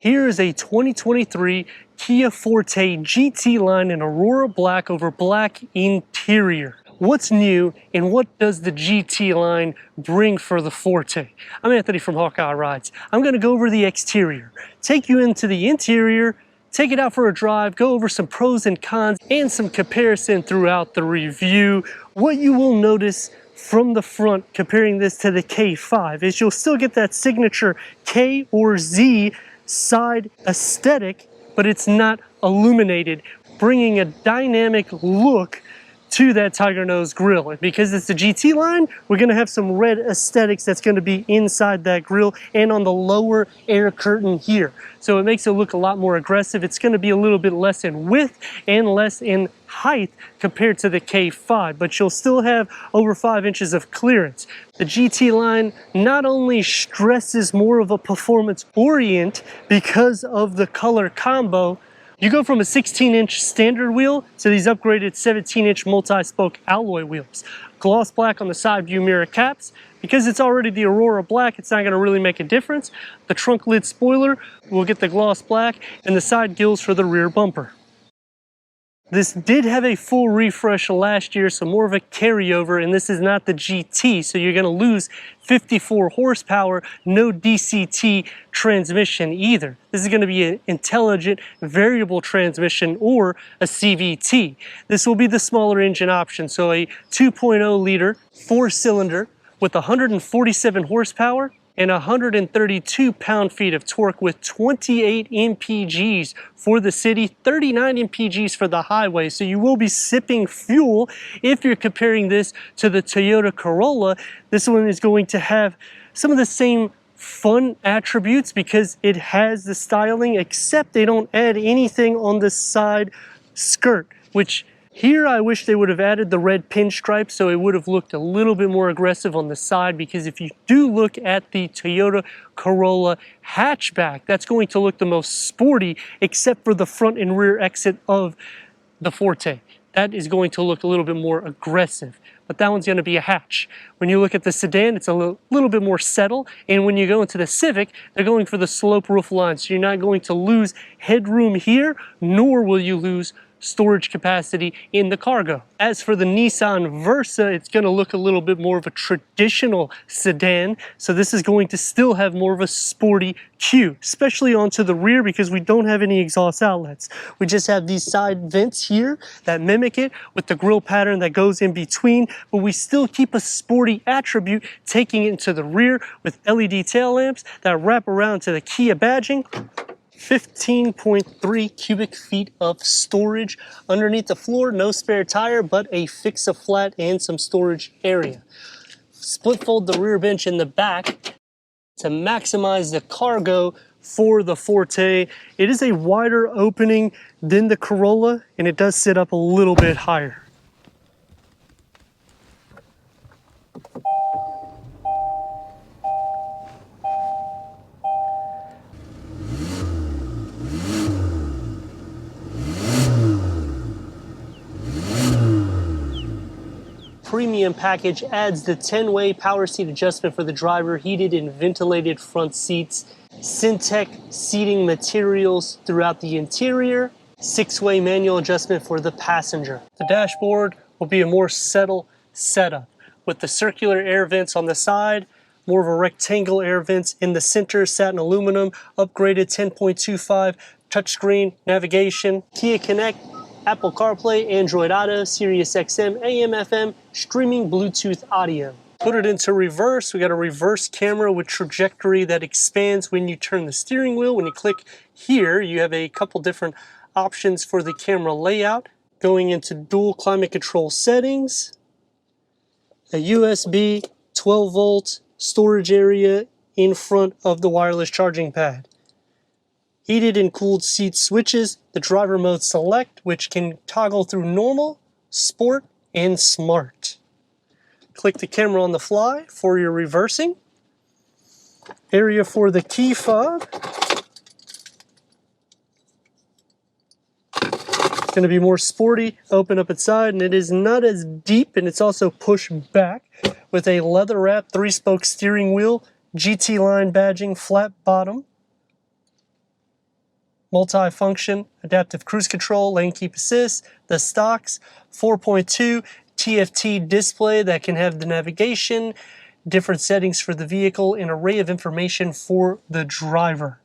Here is a 2023 Kia Forte GT line in Aurora Black over black interior. What's new and what does the GT line bring for the Forte? I'm Anthony from Hawkeye Rides. I'm going to go over the exterior, take you into the interior, take it out for a drive, go over some pros and cons and some comparison throughout the review. What you will notice from the front comparing this to the K5 is you'll still get that signature K or Z side aesthetic, but it's not illuminated, bringing a dynamic look to that tiger nose grille. And because it's the GT line, we're going to have some red aesthetics that's going to be inside that grille and on the lower air curtain here. So it makes it look a lot more aggressive. It's going to be a little bit less in width and less in height compared to the K5, but you'll still have over 5 inches of clearance. The GT line not only stresses more of a performance orient because of the color combo. You go from a 16-inch standard wheel to these upgraded 17-inch multi-spoke alloy wheels. Gloss black on the side view mirror caps. Because it's already the Aurora Black, it's not going to really make a difference. The trunk lid spoiler will get the gloss black and the side gills for the rear bumper. This did have a full refresh last year, so more of a carryover, and this is not the GT, so you're going to lose 54 horsepower, no DCT transmission either. This is going to be an intelligent variable transmission or a CVT. This will be the smaller engine option, so a 2.0 liter 4-cylinder with 147 horsepower and 132 pound-feet of torque with 28 mpgs for the city, 39 mpgs for the highway. So you will be sipping fuel. If you're comparing this to the Toyota Corolla, this one is going to have some of the same fun attributes because it has the styling, except they don't add anything on the side skirt, which here I wish they would have added the red pinstripe so it would have looked a little bit more aggressive on the side, because if you do look at the Toyota Corolla hatchback, that's going to look the most sporty except for the front and rear exit of the Forte. That is going to look a little bit more aggressive, but that one's going to be a hatch. When you look at the sedan, it's a little bit more settle, and when you go into the Civic, they're going for the slope roof line, so you're not going to lose headroom here, nor will you lose storage capacity in the cargo. As for the Nissan Versa, it's going to look a little bit more of a traditional sedan, so this is going to still have more of a sporty cue, especially onto the rear because we don't have any exhaust outlets. We just have these side vents here that mimic it with the grille pattern that goes in between, but we still keep a sporty attribute taking it into the rear with LED tail lamps that wrap around to the Kia badging. 15.3 cubic feet of storage underneath the floor, no spare tire, but a fix-a-flat and some storage area. Split fold the rear bench in the back to maximize the cargo for the Forte. It is a wider opening than the Corolla, and it does sit up a little bit higher. Premium package adds the 10-way power seat adjustment for the driver, heated and ventilated front seats, Syntec seating materials throughout the interior, 6-way manual adjustment for the passenger. The dashboard will be a more settled setup with the circular air vents on the side, more of a rectangle air vents in the center, satin aluminum, upgraded 10.25 touchscreen navigation, Kia Connect, Apple CarPlay, Android Auto, Sirius XM, AM, FM, streaming Bluetooth audio. Put it into reverse. We got a reverse camera with trajectory that expands when you turn the steering wheel. When you click here, you have a couple different options for the camera layout. Going into dual climate control settings, a USB 12 volt storage area in front of the wireless charging pad. Heated and cooled seat switches, the driver mode select, which can toggle through normal, sport, and smart. Click the camera on the fly for your reversing. Area for the key fob. It's going to be more sporty, open up its side, and it is not as deep, and it's also pushed back with a leather wrapped 3-spoke steering wheel, GT line badging, flat bottom. multi-function, adaptive cruise control, lane keep assist, the stocks, 4.2 TFT display that can have the navigation, different settings for the vehicle, an array of information for the driver.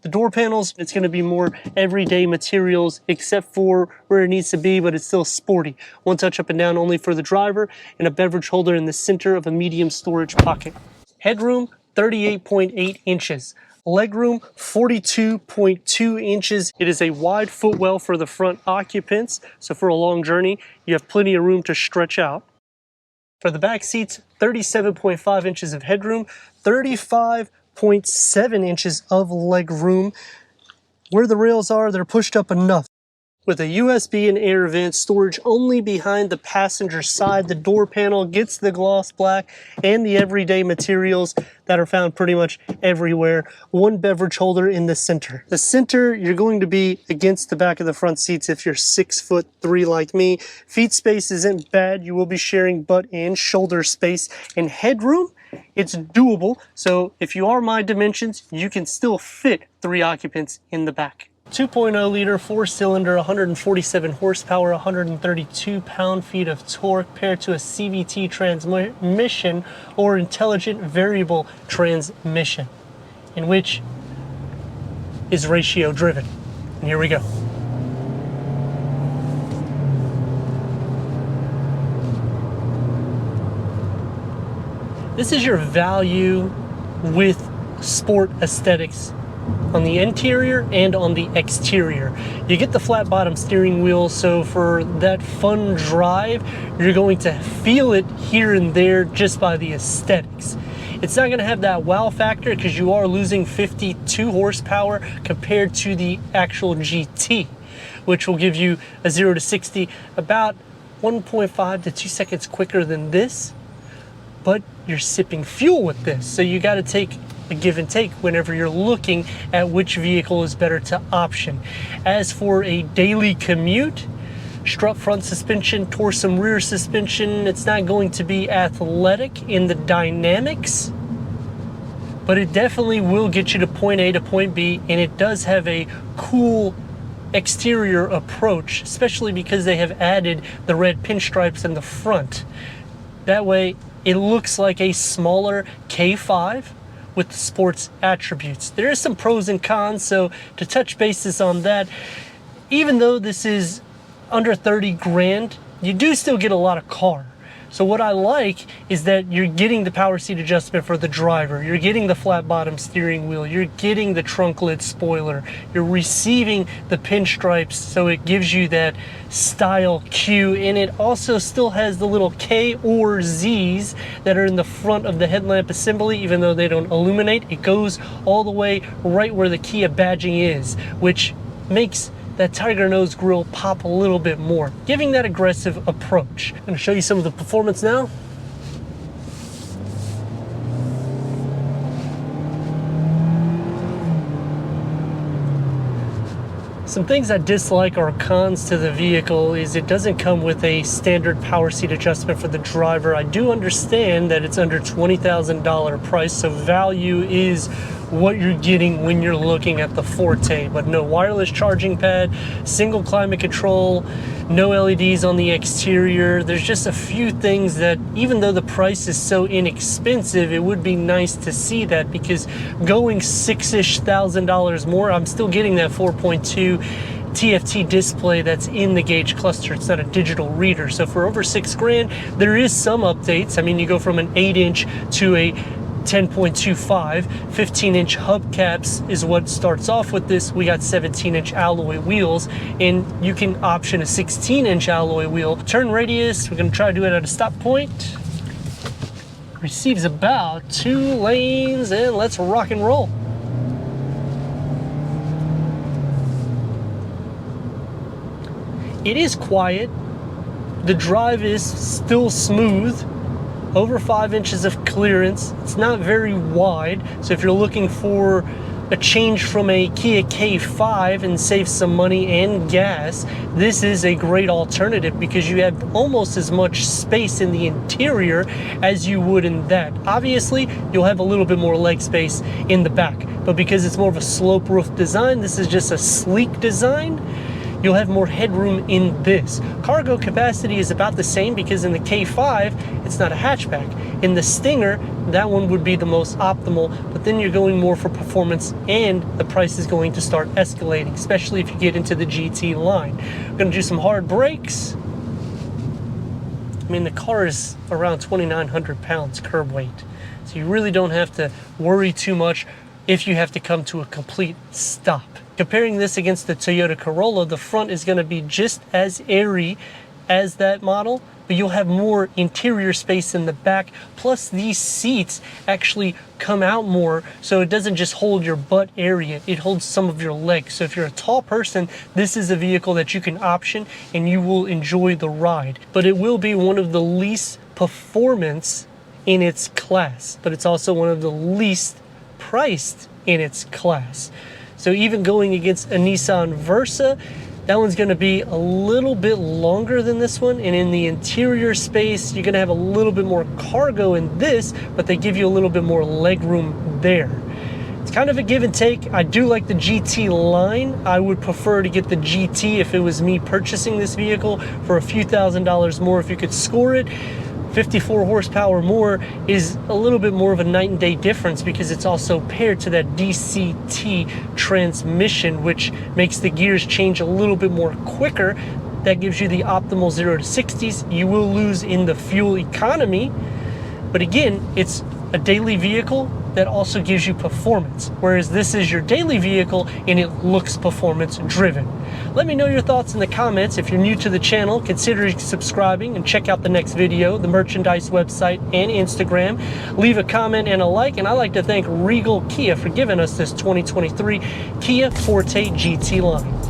The door panels, it's going to be more everyday materials except for where it needs to be, but it's still sporty. One touch up and down only for the driver, and a beverage holder in the center of a medium storage pocket. Headroom, 38.8 inches. Legroom, 42.2 inches. It is a wide footwell for the front occupants, so for a long journey, you have plenty of room to stretch out. For the back seats, 37.5 inches of headroom, 35.7 inches of leg room. Where the rails are, they're pushed up enough. With a USB and air vent, storage only behind the passenger side. The door panel gets the gloss black and the everyday materials that are found pretty much everywhere. One beverage holder in the center. The center, you're going to be against the back of the front seats if you're 6'3" like me. Feet space isn't bad. You will be sharing butt and shoulder space. And headroom, it's doable. So if you are my dimensions, you can still fit 3 occupants in the back. 2.0 liter 4-cylinder, 147 horsepower, 132 pound-feet of torque, paired to a CVT transmission or intelligent variable transmission, in which is ratio driven. And here we go. This is your value with sport aesthetics on the interior and on the exterior. You get the flat bottom steering wheel, so for that fun drive, you're going to feel it here and there just by the aesthetics. It's not going to have that wow factor because you are losing 52 horsepower compared to the actual GT, which will give you a 0 to 60 about 1.5 to 2 seconds quicker than this, but you're sipping fuel with this, so you got to take a give and take whenever you're looking at which vehicle is better to option. As for a daily commute, strut front suspension, Torsum rear suspension, it's not going to be athletic in the dynamics, but it definitely will get you to point A to point B, and it does have a cool exterior approach, especially because they have added the red pinstripes in the front. That way it looks like a smaller K5 with the sports attributes. There are some pros and cons, so to touch bases on that, even though this is under 30 grand, you do still get a lot of car. So what I like is that you're getting the power seat adjustment for the driver, you're getting the flat bottom steering wheel, you're getting the trunk lid spoiler, you're receiving the pinstripes, so it gives you that style cue, and it also still has the little K or Z's that are in the front of the headlamp assembly. Even though they don't illuminate, it goes all the way right where the Kia badging is, which makes that tiger nose grille pop a little bit more, giving that aggressive approach. I'm going to show you some of the performance now. Some things I dislike or cons to the vehicle is it doesn't come with a standard power seat adjustment for the driver. I do understand that it's under $20,000 price, so value is what you're getting when you're looking at the Forte, but no wireless charging pad, single climate control, no LEDs on the exterior. There's just a few things that, even though the price is so inexpensive, it would be nice to see that, because going $6,000 more, I'm still getting that 4.2 TFT display that's in the gauge cluster. It's not a digital reader. So for over 6 grand, there is some updates. I mean, you go from an 8-inch to a 10.25, 15-inch hubcaps is what starts off with this. We got 17-inch alloy wheels, and you can option a 16-inch alloy wheel. Turn radius, we're going to try to do it at a stop point. Receives about 2 lanes, and let's rock and roll. It is quiet. The drive is still smooth. Over 5 inches of clearance. It's not very wide, so if you're looking for a change from a Kia K5 and save some money and gas, this is a great alternative because you have almost as much space in the interior as you would in that. Obviously, you'll have a little bit more leg space in the back, but because it's more of a slope roof design, this is just a sleek design, you'll have more headroom in this. Cargo capacity is about the same because in the K5, it's not a hatchback. In the Stinger, that one would be the most optimal, but then you're going more for performance and the price is going to start escalating, especially if you get into the GT line. We're gonna do some hard brakes. I mean, the car is around 2,900 pounds curb weight, so you really don't have to worry too much if you have to come to a complete stop. Comparing this against the Toyota Corolla, the front is going to be just as airy as that model, but you'll have more interior space in the back. Plus, these seats actually come out more, so it doesn't just hold your butt area, it holds some of your legs. So if you're a tall person, this is a vehicle that you can option and you will enjoy the ride. But it will be one of the least performance in its class, but it's also one of the least priced in its class. So even going against a Nissan Versa, that one's going to be a little bit longer than this one, and in the interior space you're going to have a little bit more cargo in this, but they give you a little bit more leg room there. It's kind of a give and take. I do like the GT line. I would prefer to get the GT if it was me purchasing this vehicle for a few $1,000s more if you could score it. 54 horsepower more is a little bit more of a night and day difference because it's also paired to that DCT transmission, which makes the gears change a little bit more quicker. That gives you the optimal 0 to 60s. You will lose in the fuel economy, but again, it's a daily vehicle that also gives you performance, whereas this is your daily vehicle and it looks performance driven. Let me know your thoughts in the comments. If you're new to the channel, consider subscribing and check out the next video, the merchandise website and Instagram. Leave a comment and a like, and I'd like to thank Regal Kia for giving us this 2023 Kia Forte GT line.